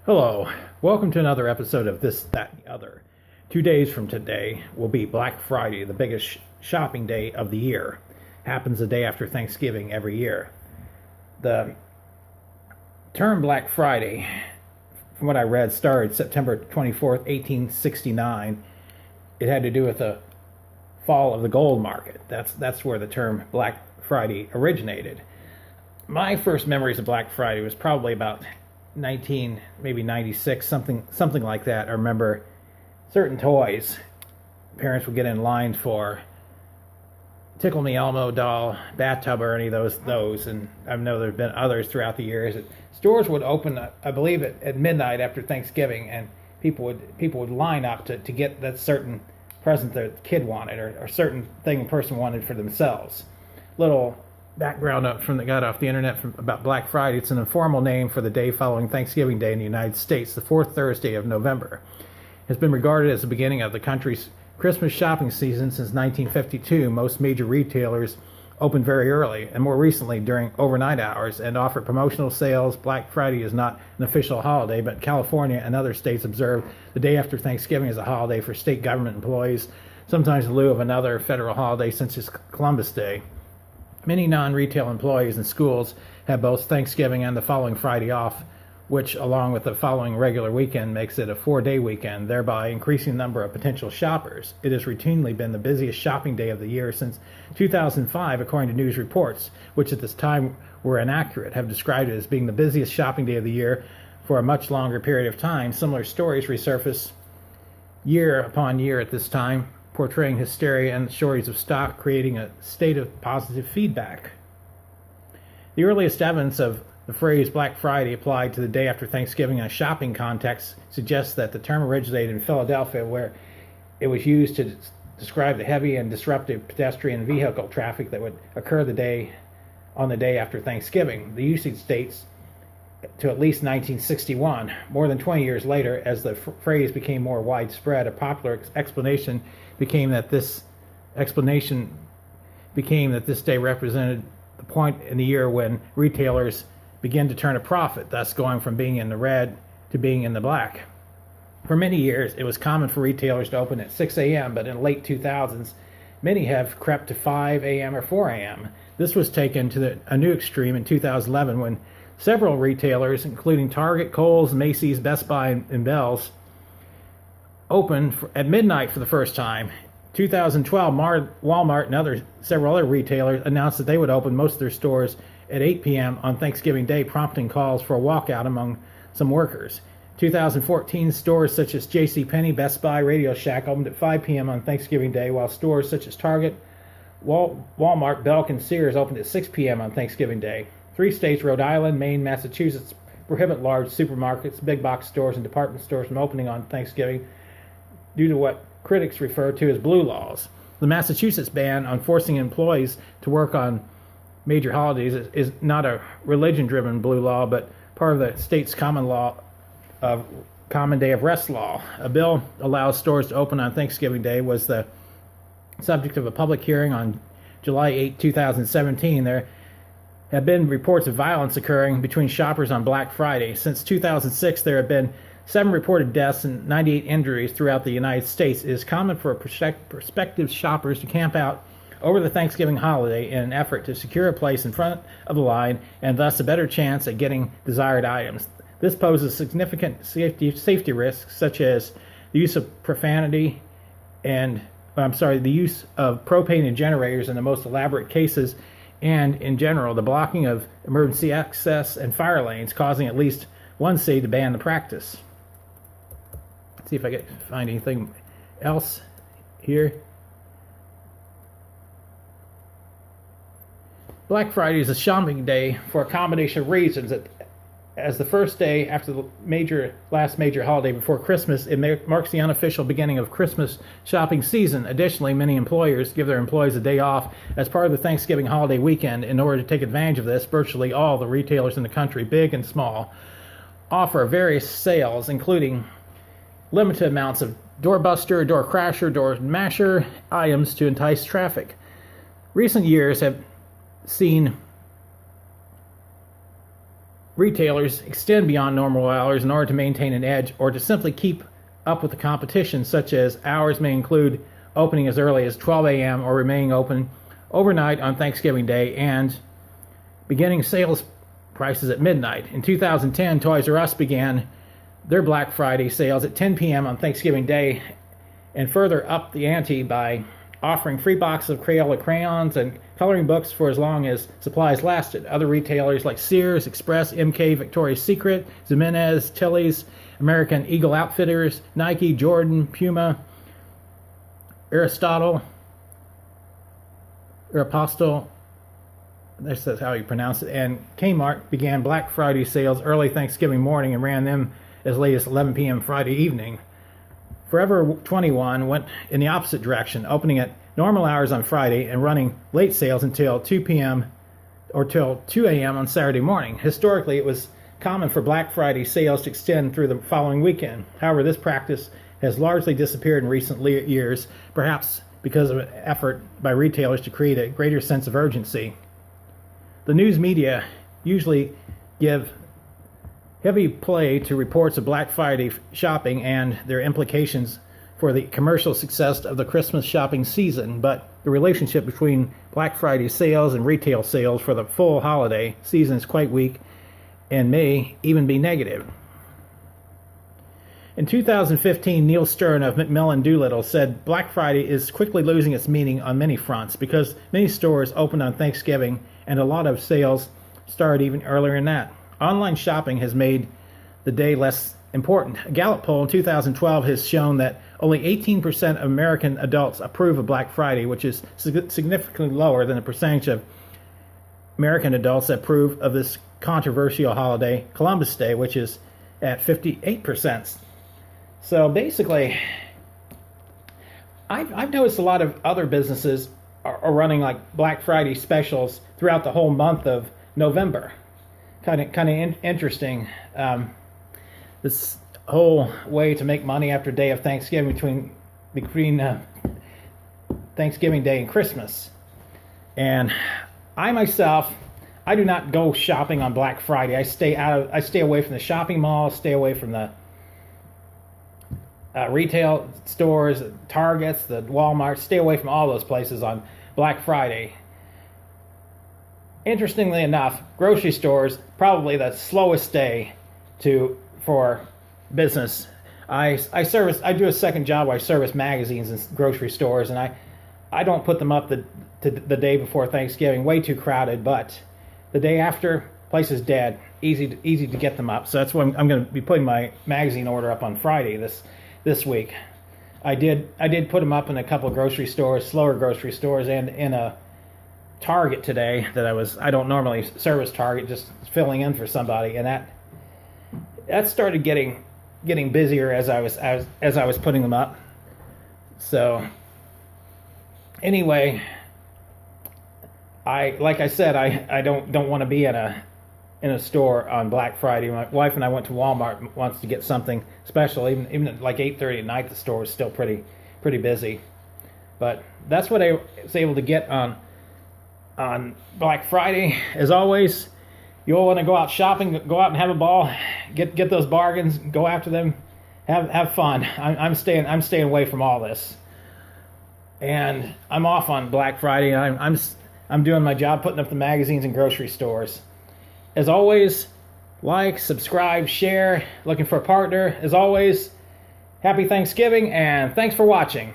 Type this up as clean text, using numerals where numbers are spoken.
Hello, welcome to another episode of This, That, and the Other. 2 days from today will be Black Friday, the biggest shopping day of the year. Happens the day after Thanksgiving every year. The term Black Friday, from what I read, started September 24th, 1869. It had to do with the fall of the gold market. That's where the term Black Friday originated. My first memories of Black Friday was probably about 96, something like that. I remember certain toys parents would get in line for. Tickle Me Elmo doll, bathtub, or any of those, and I know there's been others throughout the years. Stores would open, I believe, at midnight after Thanksgiving, and people would line up to get that certain present the kid wanted, or certain thing a person wanted for themselves. Little background got off the internet about Black Friday. It's an informal name for the day following Thanksgiving Day in the United States, the fourth Thursday of November. It's been regarded as the beginning of the country's Christmas shopping season since 1952. Most major retailers opened very early, and more recently during overnight hours, and offer promotional sales. Black Friday is not an official holiday, but California and other states observe the day after Thanksgiving as a holiday for state government employees, sometimes in lieu of another federal holiday such as Columbus Day. Many non-retail employees in schools have both Thanksgiving and the following Friday off, which, along with the following regular weekend, makes it a 4-day weekend, thereby increasing the number of potential shoppers. It has routinely been the busiest shopping day of the year since 2005, according to news reports, which at this time were inaccurate, have described it as being the busiest shopping day of the year for a much longer period of time. Similar stories resurface year upon year at this time, portraying hysteria and shortage of stock, creating a state of positive feedback. The earliest evidence of the phrase Black Friday applied to the day after Thanksgiving in a shopping context suggests that the term originated in Philadelphia, where it was used to describe the heavy and disruptive pedestrian vehicle traffic that would occur on the day after Thanksgiving. The usage dates to at least 1961. More than 20 years later, as the phrase became more widespread, a popular explanation became that this day represented the point in the year when retailers begin to turn a profit, thus going from being in the red to being in the black. For many years, it was common for retailers to open at 6 a.m., but in late 2000s, many have crept to 5 a.m. or 4 a.m. This was taken to a new extreme in 2011 when several retailers, including Target, Kohl's, Macy's, Best Buy, and Bel's, opened at midnight for the first time. 2012, Walmart and several other retailers announced that they would open most of their stores at 8 p.m. on Thanksgiving Day, prompting calls for a walkout among some workers. 2014, stores such as JCPenney, Best Buy, Radio Shack opened at 5 p.m. on Thanksgiving Day, while stores such as Target, Walmart, Belk, and Sears opened at 6 p.m. on Thanksgiving Day. 3 states, Rhode Island, Maine, Massachusetts, prohibit large supermarkets, big box stores, and department stores from opening on Thanksgiving due to what critics refer to as blue laws. The Massachusetts ban on forcing employees to work on major holidays is not a religion-driven blue law, but part of the state's common day of rest law. A bill allows stores to open on Thanksgiving Day was the subject of a public hearing on July 8, 2017. There have been reports of violence occurring between shoppers on Black Friday. Since 2006, there have been 7 reported deaths and 98 injuries throughout the United States. It is common for prospective shoppers to camp out over the Thanksgiving holiday in an effort to secure a place in front of the line and thus a better chance at getting desired items. This poses significant safety risks, such as the use of the use of propane generators in the most elaborate cases, and in general, the blocking of emergency access and fire lanes, causing at least one city to ban the practice. Let's see if I can find anything else here. Black Friday is a shopping day for a combination of reasons. As the first day after the last major holiday before Christmas, it marks the unofficial beginning of Christmas shopping season. Additionally, many employers give their employees a day off as part of the Thanksgiving holiday weekend. In order to take advantage of this, virtually all the retailers in the country, big and small, offer various sales, including limited amounts of doorbuster, door crasher, door masher items to entice traffic. Recent years have seen retailers extend beyond normal hours in order to maintain an edge or to simply keep up with the competition, such as hours may include opening as early as 12 a.m. or remaining open overnight on Thanksgiving Day and beginning sales prices at midnight. In 2010, Toys R Us began their Black Friday sales at 10 p.m. on Thanksgiving Day and further upped the ante by offering free boxes of Crayola crayons and coloring books for as long as supplies lasted. Other retailers like Sears, Express, MK, Victoria's Secret, Jimenez, Tilly's, American Eagle Outfitters, Nike, Jordan, Puma, Aeropostale, that's how you pronounce it, and Kmart began Black Friday sales early Thanksgiving morning and ran them as late as 11 p.m. Friday evening. Forever 21 went in the opposite direction, opening at normal hours on Friday and running late sales until 2 p.m. or till 2 a.m. on Saturday morning. Historically, it was common for Black Friday sales to extend through the following weekend. However, this practice has largely disappeared in recent years, perhaps because of an effort by retailers to create a greater sense of urgency. The news media usually give heavy play to reports of Black Friday shopping and their implications for the commercial success of the Christmas shopping season, but the relationship between Black Friday sales and retail sales for the full holiday season is quite weak and may even be negative. In 2015, Neil Stern of Macmillan Doolittle said Black Friday is quickly losing its meaning on many fronts because many stores opened on Thanksgiving and a lot of sales started even earlier than that. Online shopping has made the day less important. A Gallup poll in 2012 has shown that only 18% of American adults approve of Black Friday, which is significantly lower than the percentage of American adults that approve of this controversial holiday, Columbus Day, which is at 58%. So basically, I've noticed a lot of other businesses are running like Black Friday specials throughout the whole month of November. Kind of interesting. This whole way to make money after day of Thanksgiving between Thanksgiving Day and Christmas. And I myself, I do not go shopping on Black Friday. I stay away from the shopping malls, stay away from the retail stores, Targets, the Walmart, stay away from all those places on Black Friday. Interestingly enough, grocery stores probably the slowest day for business. I do a second job where I service magazines in grocery stores, and I don't put them up the day before Thanksgiving, way too crowded, but the day after, place is dead, easy to get them up. So that's why I'm going to be putting my magazine order up on Friday this week. I did put them up in a couple of grocery stores, slower grocery stores, and in a Target today that I don't normally service Target, just filling in for somebody, and that started getting busier as I was putting them up. So anyway, I don't want to be in a store on Black Friday. My wife and I went to Walmart once to get something special. Even at like 8:30 at night, the store was still pretty busy. But that's what I was able to get on Black Friday. As always, you all want to go out shopping, go out and have a ball, get those bargains, go after them, have fun. I'm staying away from all this, and I'm off on Black Friday. I'm doing my job, putting up the magazines in grocery stores. As always, like, subscribe, share. Looking for a partner. As always, happy Thanksgiving, and thanks for watching.